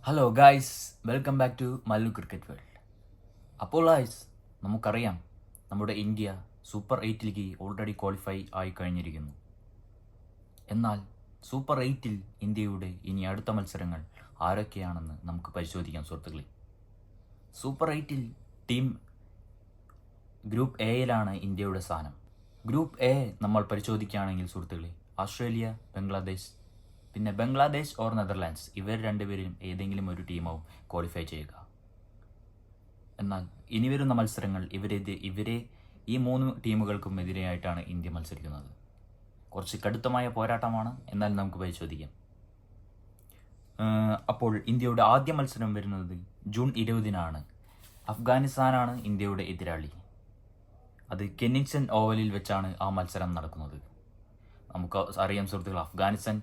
Hello guys, welcome back to Mallu cricket world. അപ്പോൾ guys, നമുക്കറിയാം നമ്മുടെ ഇന്ത്യ സൂപ്പർ 8ലേക്ക് ഓൾറെഡി ക്വാളിഫൈ ആയി കഴിഞ്ഞിരിക്കുന്നു. എന്നാൽ സൂപ്പർ 8ൽ ഇന്ത്യയുടെ ഇനി അടുത്ത മത്സരങ്ങൾ ആരൊക്കെയാണെന്ന് നമുക്ക് പരിശോധിക്കാം സുഹൃത്തുക്കളെ. സൂപ്പർ 8ൽ ടീം ഗ്രൂപ്പ് എയിലാണ് ഇന്ത്യയുടെ സ്ഥാനം. ഗ്രൂപ്പ് എ നമ്മൾ പരിശോധിക്കുകയാണെങ്കിൽ സുഹൃത്തുക്കളെ, ഓസ്ട്രേലിയ, ബംഗ്ലാദേശ്, പിന്നെ ബംഗ്ലാദേശ് ഓർ നെതർലാൻഡ്സ്, ഇവർ രണ്ടുപേരും ഏതെങ്കിലും ഒരു ടീമാവും ക്വാളിഫൈ ചെയ്യുക. എന്നാൽ ഇനി വരുന്ന മത്സരങ്ങൾ ഇവരെ ഈ മൂന്ന് ടീമുകൾക്കും എതിരെയായിട്ടാണ് ഇന്ത്യ മത്സരിക്കുന്നത്. കുറച്ച് കടുത്തമായ പോരാട്ടമാണ്, എന്നാൽ നമുക്ക് പരിശോധിക്കാം. അപ്പോൾ ഇന്ത്യയുടെ ആദ്യ മത്സരം വരുന്നത് ജൂൺ 20-നാണ്. അഫ്ഗാനിസ്ഥാനാണ് ഇന്ത്യയുടെ എതിരാളി. അത് കെന്നിങ്ടൺ ഓവലിൽ വെച്ചാണ് ആ മത്സരം നടക്കുന്നത്. നമുക്ക് അറിയാം സുഹൃത്തുക്കൾ, അഫ്ഗാനിസ്ഥാൻ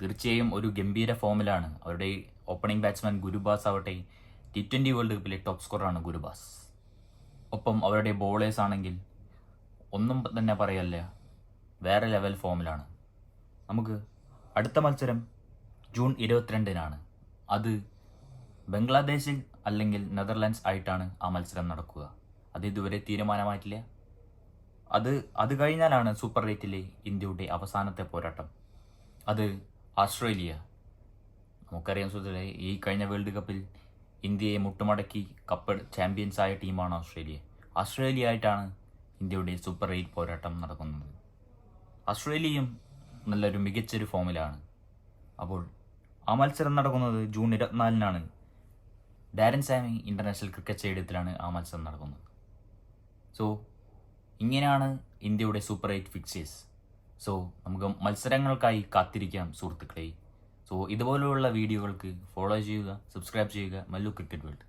തീർച്ചയായും ഒരു ഗംഭീര ഫോമിലാണ്. അവരുടെ ഓപ്പണിംഗ് ബാറ്റ്സ്മാൻ ഗുരുബാസ് ആവട്ടെ, T20 വേൾഡ് കപ്പിലെ ടോപ്പ് സ്കോറാണ് ഗുരുബാസ്. ഒപ്പം അവരുടെ ബോളേഴ്സ് ആണെങ്കിൽ ഒന്നും തന്നെ പറയല്ല, വേറെ ലെവൽ ഫോമിലാണ്. നമുക്ക് അടുത്ത മത്സരം ജൂൺ 22-നാണ്. അത് ബംഗ്ലാദേശിൽ അല്ലെങ്കിൽ നെതർലാൻഡ്സ് ആയിട്ടാണ് ആ മത്സരം നടക്കുക. അത് ഇതുവരെ തീരുമാനമായിട്ടില്ല. അത് കഴിഞ്ഞാലാണ് സൂപ്പർ 8ലെ ഇന്ത്യയുടെ അവസാനത്തെ പോരാട്ടം. അത് ഓസ്ട്രേലിയ. നമുക്കറിയാം സുഹൃത്തുക്കളെ, ഈ കഴിഞ്ഞ വേൾഡ് കപ്പിൽ ഇന്ത്യയെ മുട്ടുമടക്കി കപ്പ് ചാമ്പ്യൻസ് ആയ ടീമാണ് ഓസ്ട്രേലിയ. ഓസ്ട്രേലിയ ആയിട്ടാണ് ഇന്ത്യയുടെ സൂപ്പർ 8 പോരാട്ടം നടക്കുന്നത്. ഓസ്ട്രേലിയയും നല്ലൊരു മികച്ചൊരു ഫോമിലാണ്. അപ്പോൾ ആ മത്സരം നടക്കുന്നത് ജൂൺ 24-നാണ്. ഡാരൻ സാമി ഇൻ്റർനാഷണൽ ക്രിക്കറ്റ് സ്റ്റേഡിയത്തിലാണ് ആ മത്സരം നടക്കുന്നത്. സോ ഇങ്ങനെയാണ് ഇന്ത്യയുടെ സൂപ്പർ 8 ഫിക്സേഴ്സ്. സോ നമുക്ക് മത്സരങ്ങൾക്കായി കാത്തിരിക്കാം സുഹൃത്തുക്കളെ. സോ ഇതുപോലെയുള്ള വീഡിയോകൾക്ക് ഫോളോ ചെയ്യുക, സബ്സ്ക്രൈബ് ചെയ്യുക മല്ലു ക്രിക്കറ്റ് വേൾഡ്.